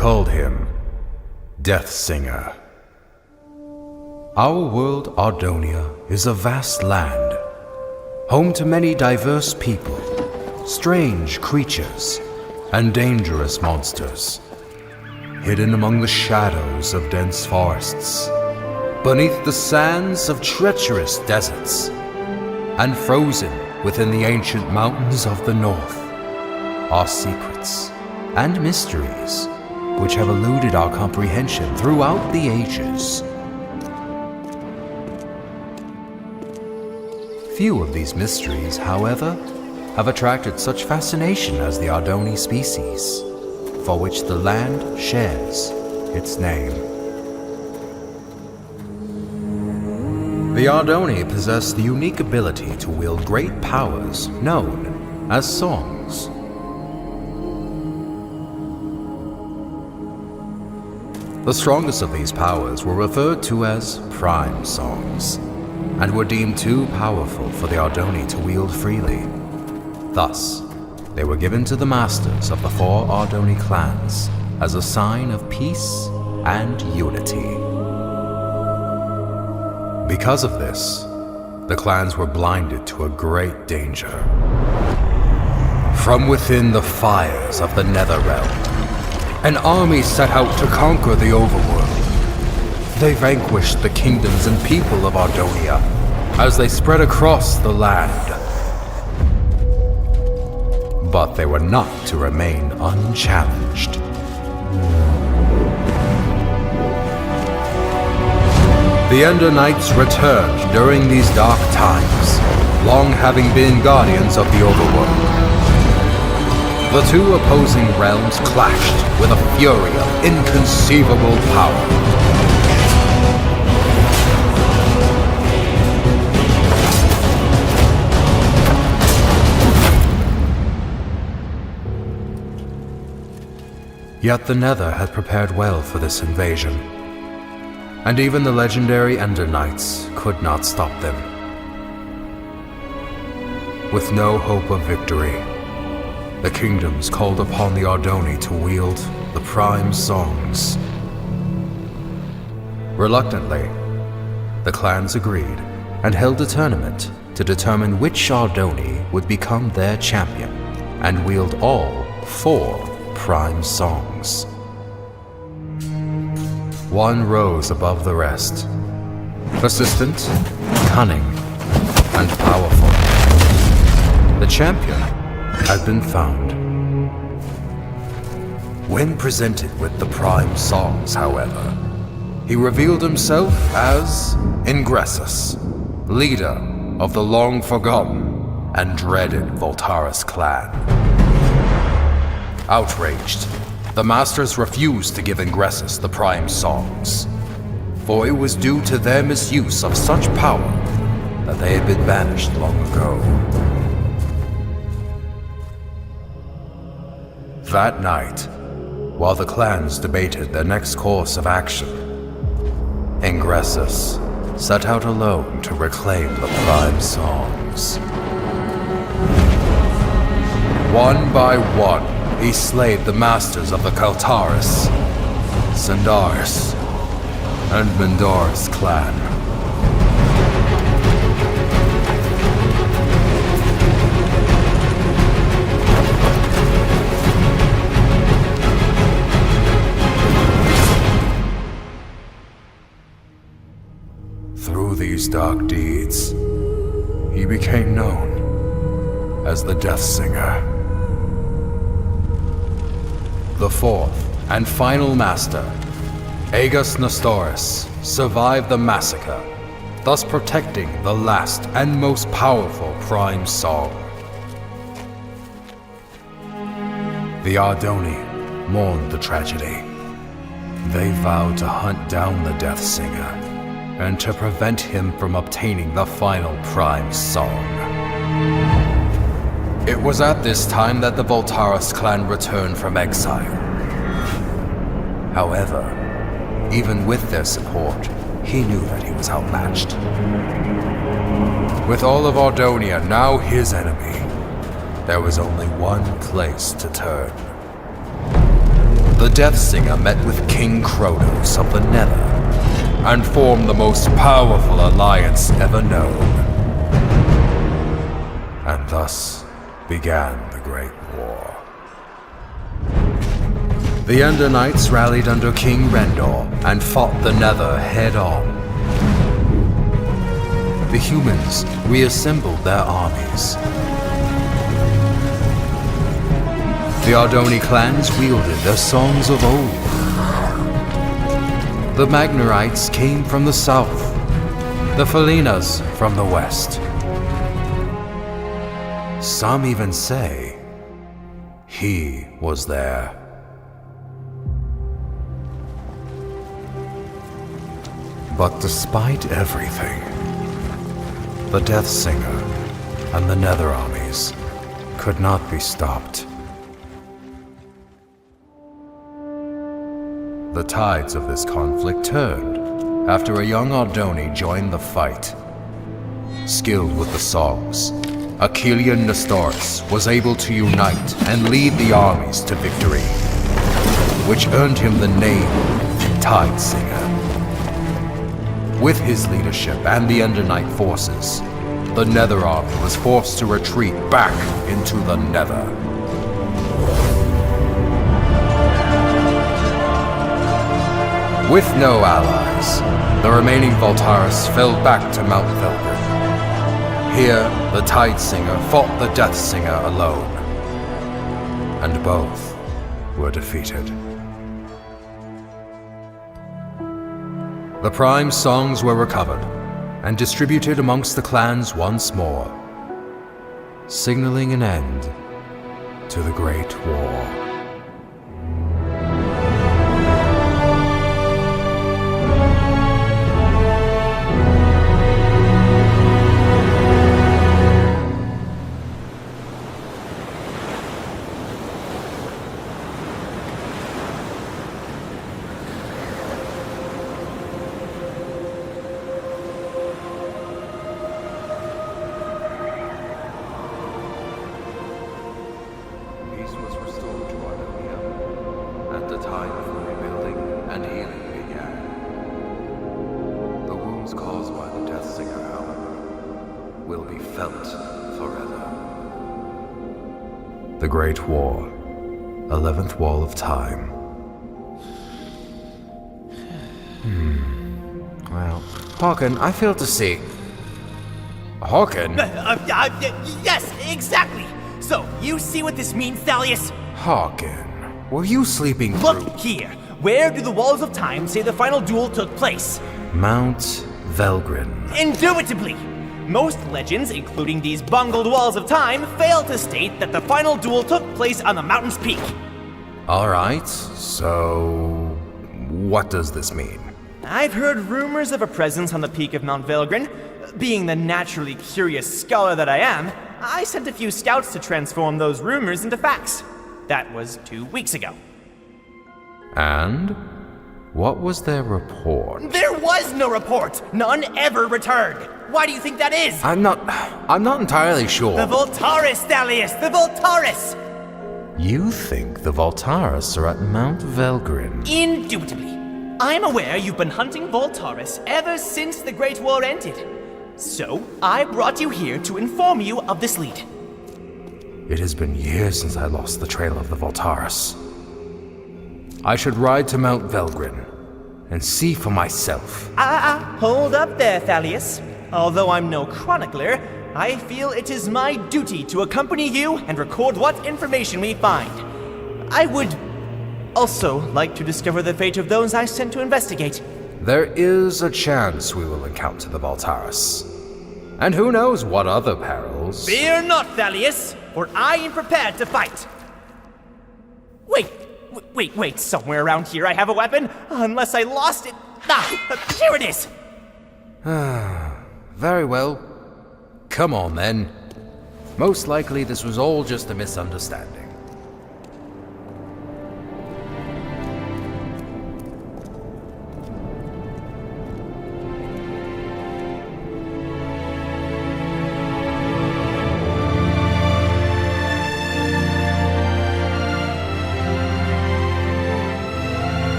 called him Death Singer. Our world, Ardonia, is a vast land, home to many diverse people, strange creatures, and dangerous monsters, hidden among the shadows of dense forests, beneath the sands of treacherous deserts, and frozen within the ancient mountains of the north are secrets and mysteries which have eluded our comprehension throughout the ages. Few of these mysteries, however, have attracted such fascination as the Ardoni species, for which the land shares its name. The Ardoni possess the unique ability to wield great powers known as songs. The strongest of these powers were referred to as prime songs, and were deemed too powerful for the Ardoni to wield freely. Thus, they were given to the masters of the 4 Ardoni clans as a sign of peace and unity. Because of this, the clans were blinded to a great danger. From within the fires of the Netherrealm, an army set out to conquer the overworld. They vanquished the kingdoms and people of Ardonia as they spread across the land. But they were not to remain unchallenged. The Ender Knights returned during these dark times, long having been guardians of the overworld. The 2 opposing realms clashed with a fury of inconceivable power. Yet the Nether had prepared well for this invasion, and even the legendary Ender Knights could not stop them. With no hope of victory, the kingdoms called upon the Ardoni to wield the prime songs. Reluctantly, the clans agreed and held a tournament to determine which Ardoni would become their champion and wield all 4 prime songs. One rose above the rest, persistent, cunning, and powerful. The champion had been found. When presented with the prime songs, however, he revealed himself as Ingressus, leader of the long-forgotten and dreaded Voltaris clan. Outraged, the masters refused to give Ingressus the prime songs, for it was due to their misuse of such power that they had been banished long ago. That night, while the clans debated their next course of action, Ingressus set out alone to reclaim the prime songs. One by one, he slayed the masters of the Kaltaris, Sandaris, and Mendoris clan. Through these dark deeds, he became known as the Death Singer. The 4th and final master, Aegis Nestoris, survived the massacre, thus protecting the last and most powerful prime song. The Ardoni mourned the tragedy. They vowed to hunt down the Death Singer and to prevent him from obtaining the final prime song. It was at this time that the Voltaris clan returned from exile. However, even with their support, he knew that he was outmatched. With all of Ardonia now his enemy, there was only one place to turn. the Death Singer met with King Kronos of the Nether and formed the most powerful alliance ever known. And thus began the Great War. The Ender Knights rallied under King Rendor and fought the Nether head-on. The humans reassembled their armies. The Ardoni clans wielded their songs of old. The Magnerites came from the south, the Felinas from the west. Some even say he was there. But despite everything, the Death Singer and the Nether armies could not be stopped. The tides of this conflict turned after a young Ardoni joined the fight. Skilled with the songs, Achillean Nestoris was able to unite and lead the armies to victory, which earned him the name Tide Singer. With his leadership and the Ender Knight forces, the Nether army was forced to retreat back into the Nether. With no allies, the remaining Voltaris fell back to Mount Velgrin. Here, the Tide Singer fought the Death Singer alone, and both were defeated. The Prime songs were recovered and distributed amongst the clans once more, signaling an end to the Great War. The Great War, 11th Wall of Time. Well, Hawken, I fail to see. Hawken? Yes, exactly! So, you see what this means, Thalius? Hawken, were you sleeping through? Look here! Where do the Walls of Time say the final duel took place? Mount Velgrin. Indubitably! Most legends, including these bungled Walls of Time, fail to state that the final duel took place on the mountain's peak. Alright, so what does this mean? I've heard rumors of a presence on the peak of Mount Velgrin. Being the naturally curious scholar that I am, I sent a few scouts to transform those rumors into facts. That was 2 weeks ago. And what was their report? There was no report! None ever returned! Why do you think that is? I'm not entirely sure. The Voltaris, Thalius! The Voltaris! You think the Voltaris are at Mount Velgrin? Indubitably. I'm aware you've been hunting Voltaris ever since the Great War ended. So, I brought you here to inform you of this lead. It has been years since I lost the trail of the Voltaris. I should ride to Mount Velgrin and see for myself. Hold up there, Thalius. Although I'm no chronicler, I feel it is my duty to accompany you and record what information we find. I would also like to discover the fate of those I sent to investigate. There is a chance we will encounter the Voltaris. And who knows what other perils. Fear not, Thalius, for I am prepared to fight. Wait, somewhere around here I have a weapon, unless I lost it. Here it is! Very well. Come on, then. Most likely this was all just a misunderstanding.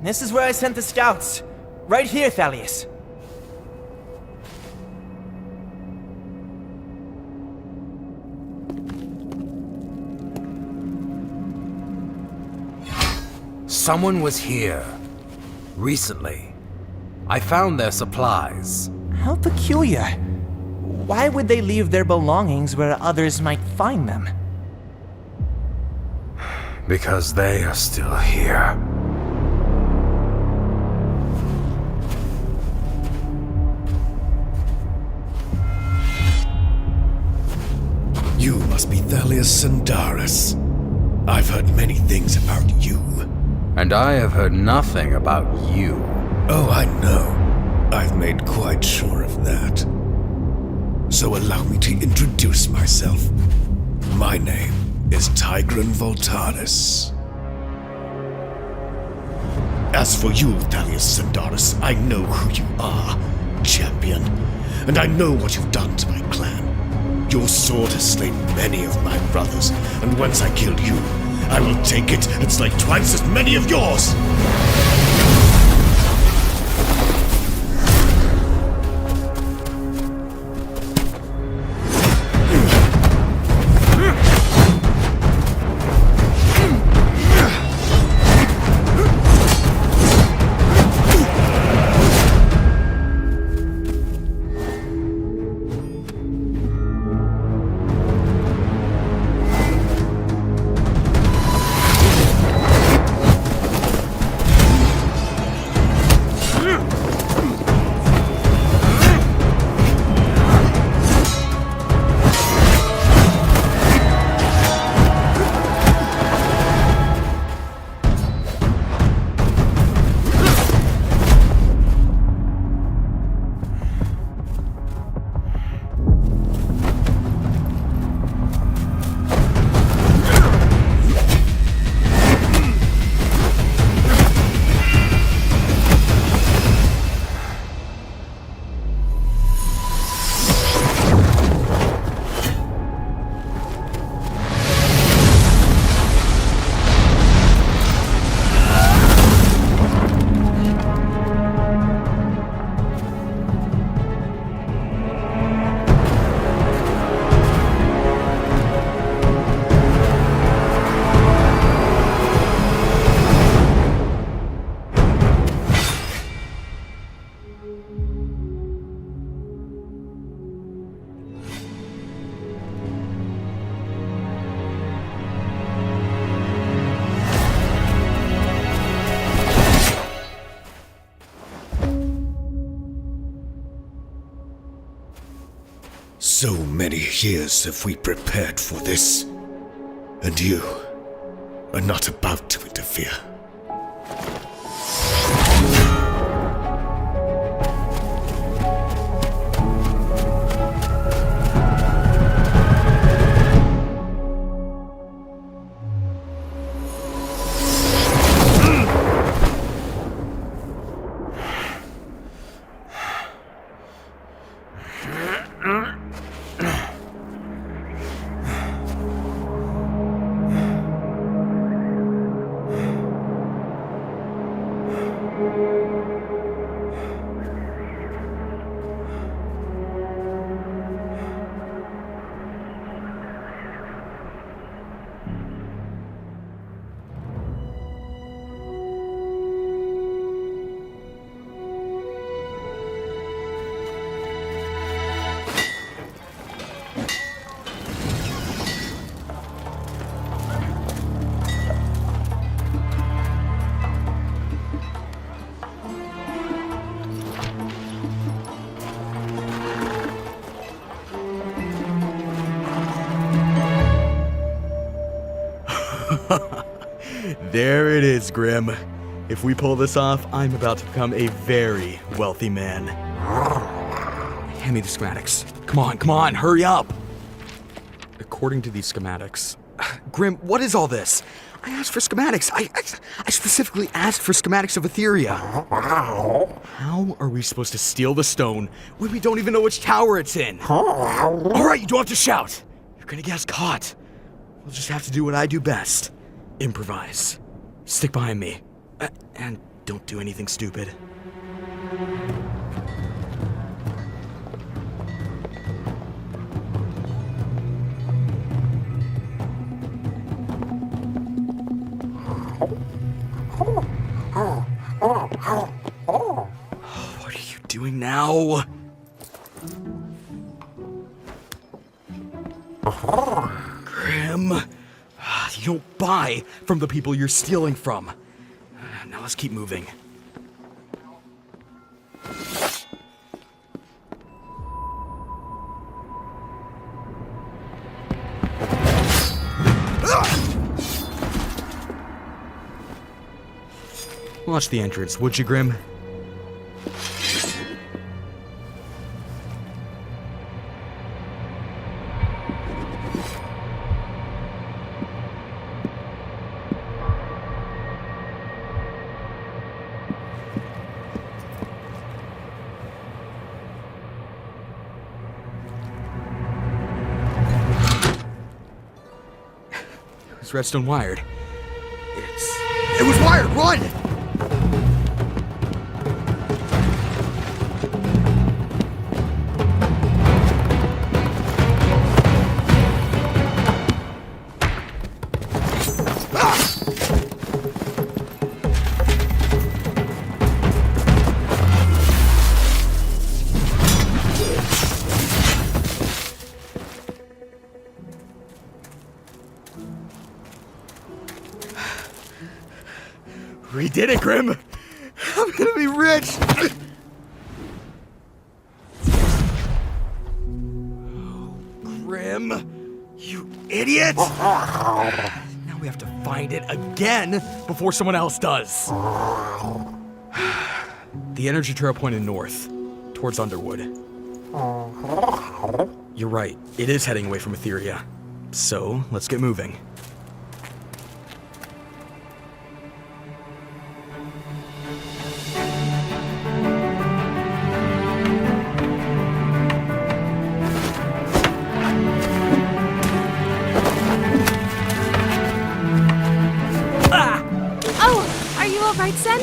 This is where I sent the scouts. Right here, Thalius. Someone was here. Recently. I found their supplies. How peculiar. Why would they leave their belongings where others might find them? Because they are still here. You must be Thalius Sandaris. I've heard many things about you. And I have heard nothing about you. Oh, I know. I've made quite sure of that. So allow me to introduce myself. My name is Tigran Voltaris. As for you, Thalius Sandaris, I know who you are, champion. And I know what you've done to my clan. Your sword has slain many of my brothers, and once I kill you, I will take it and slay twice as many of yours! So many years have we prepared for this, and you are not about to interfere. There it is, Grim. If we pull this off, I'm about to become a very wealthy man. Hand me the schematics. Come on, hurry up! According to these schematics... Grim, what is all this? I asked for schematics. I specifically asked for schematics of Etheria. How are we supposed to steal the stone when we don't even know which tower it's in? Alright, you don't have to shout! You're gonna get us caught. We'll just have to do what I do best. Improvise. Stick behind me. And Don't do anything stupid. What are you doing now? Grim, you don't buy from the people you're stealing from. Now let's keep moving. Watch the entrance, would you, Grim? Is redstone wired? It was wired! Run! We did it, Grim! I'm gonna be rich! Oh, Grim, you idiot! Now we have to find it again before someone else does. The energy trail pointed north, towards Underwood. You're right, it is heading away from Etheria. So, let's get moving. Right, Sen?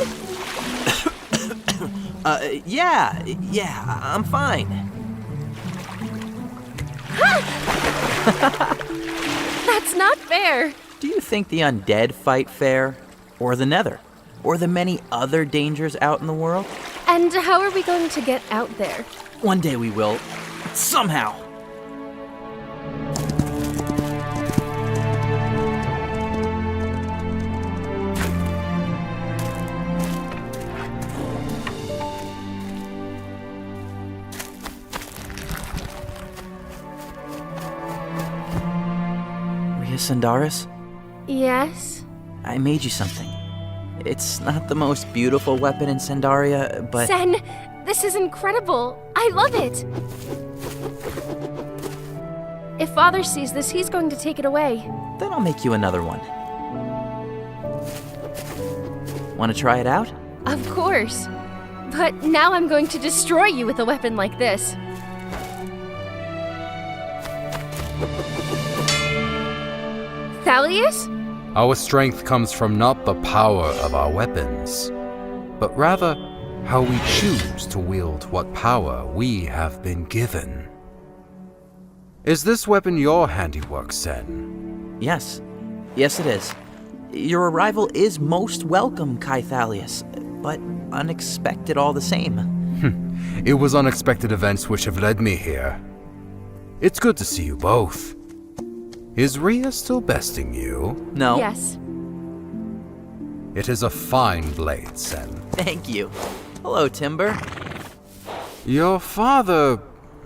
Yeah, I'm fine. That's not fair. Do you think the undead fight fair? Or the nether? Or the many other dangers out in the world? And how are we going to get out there? One day we will. Somehow. Sandaris? Yes? I made you something. It's not the most beautiful weapon in Sandaria, but... Sen, this is incredible. I love it. If Father sees this, he's going to take it away. Then I'll make you another one. Want to try it out? Of course. But now I'm going to destroy you with a weapon like this. Thalius? Our strength comes from not the power of our weapons, but rather how we choose to wield what power we have been given. Is this weapon your handiwork, Sen? Yes. Yes, it is. Your arrival is most welcome, Kai Thalius, but unexpected all the same. It was unexpected events which have led me here. It's good to see you both. Is Rhea still besting you? No. Yes. It is a fine blade, Sen. Thank you. Hello, Timber. Your father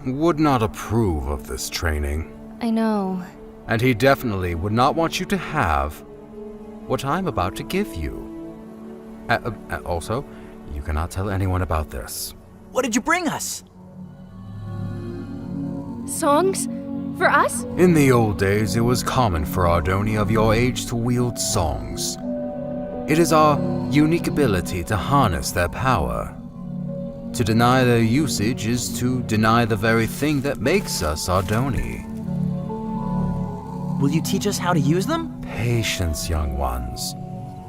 would not approve of this training. I know. And he definitely would not want you to have what I'm about to give you. Also, you cannot tell anyone about this. What did you bring us? Songs? For us? In the old days, it was common for Ardoni of your age to wield songs. It is our unique ability to harness their power. To deny their usage is to deny the very thing that makes us Ardoni. Will you teach us how to use them? Patience, young ones.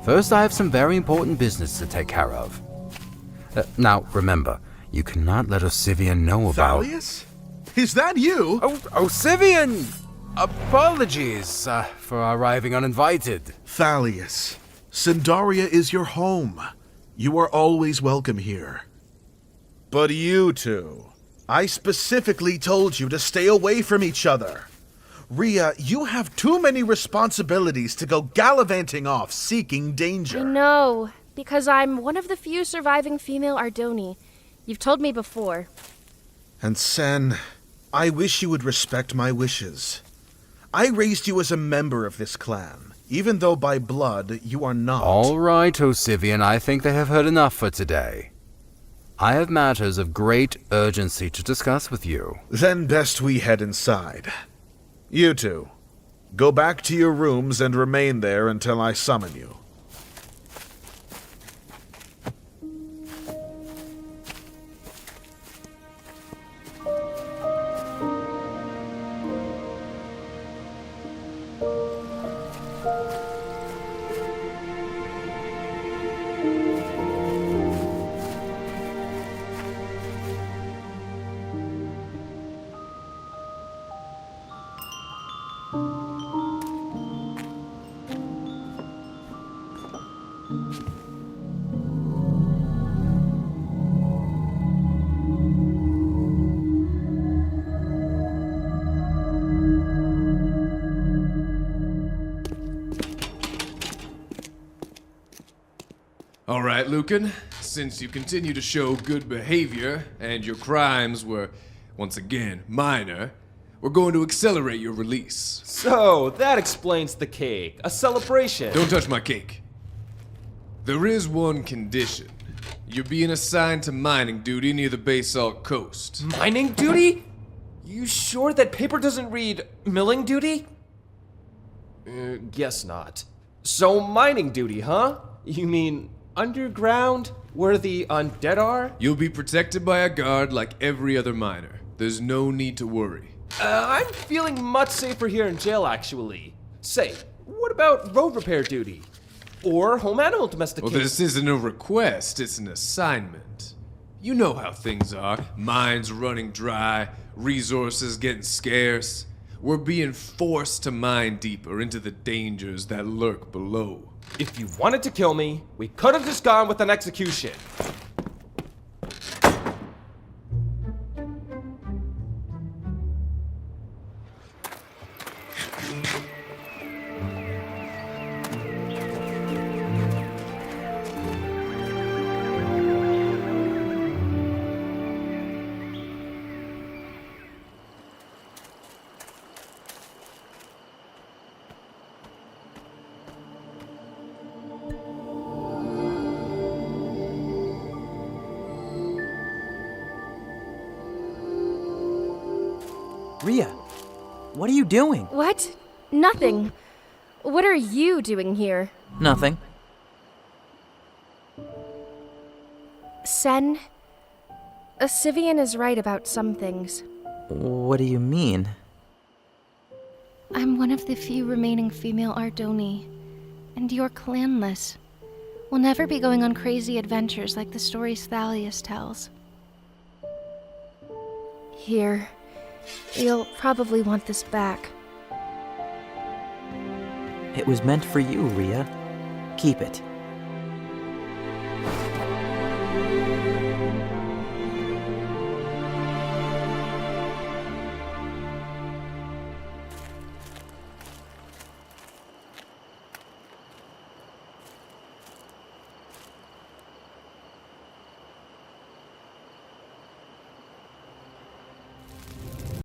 First, I have some very important business to take care of. Now, remember, you cannot let Osivian know about... Thalius? Is that you? Oh, Osivian! Apologies for arriving uninvited. Thalius, Sindaria is your home. You are always welcome here. But you two, I specifically told you to stay away from each other. Rhea, you have too many responsibilities to go gallivanting off seeking danger. I know, because I'm one of the few surviving female Ardoni. You've told me before. And Sen, I wish you would respect my wishes. I raised you as a member of this clan, even though by blood you are not. All right, Osivian, I think they have heard enough for today. I have matters of great urgency to discuss with you. Then best we head inside. You two, go back to your rooms and remain there until I summon you. All right, Lucan, since you continue to show good behavior and your crimes were, once again, minor, we're going to accelerate your release. So, that explains the cake. A celebration. Don't touch my cake. There is one condition. You're being assigned to mining duty near the Basalt Coast. Mining duty? You sure that paper doesn't read milling duty? Guess not. So, mining duty, huh? You mean underground, where the undead are? You'll be protected by a guard like every other miner. There's no need to worry. I'm feeling much safer here in jail, actually. Say, what about road repair duty? Or home animal domestication? Well, this isn't a request, it's an assignment. You know how things are. Mines running dry, resources getting scarce. We're being forced to mine deeper into the dangers that lurk below. If you wanted to kill me, we could have just gone with an execution. Rhea, what are you doing? What? Nothing. What are you doing here? Nothing. Sen, Osivian is right about some things. What do you mean? I'm one of the few remaining female Ardoni, and you're clanless. We'll never be going on crazy adventures like the stories Thalius tells. Here. You'll probably want this back. It was meant for you, Rhea. Keep it.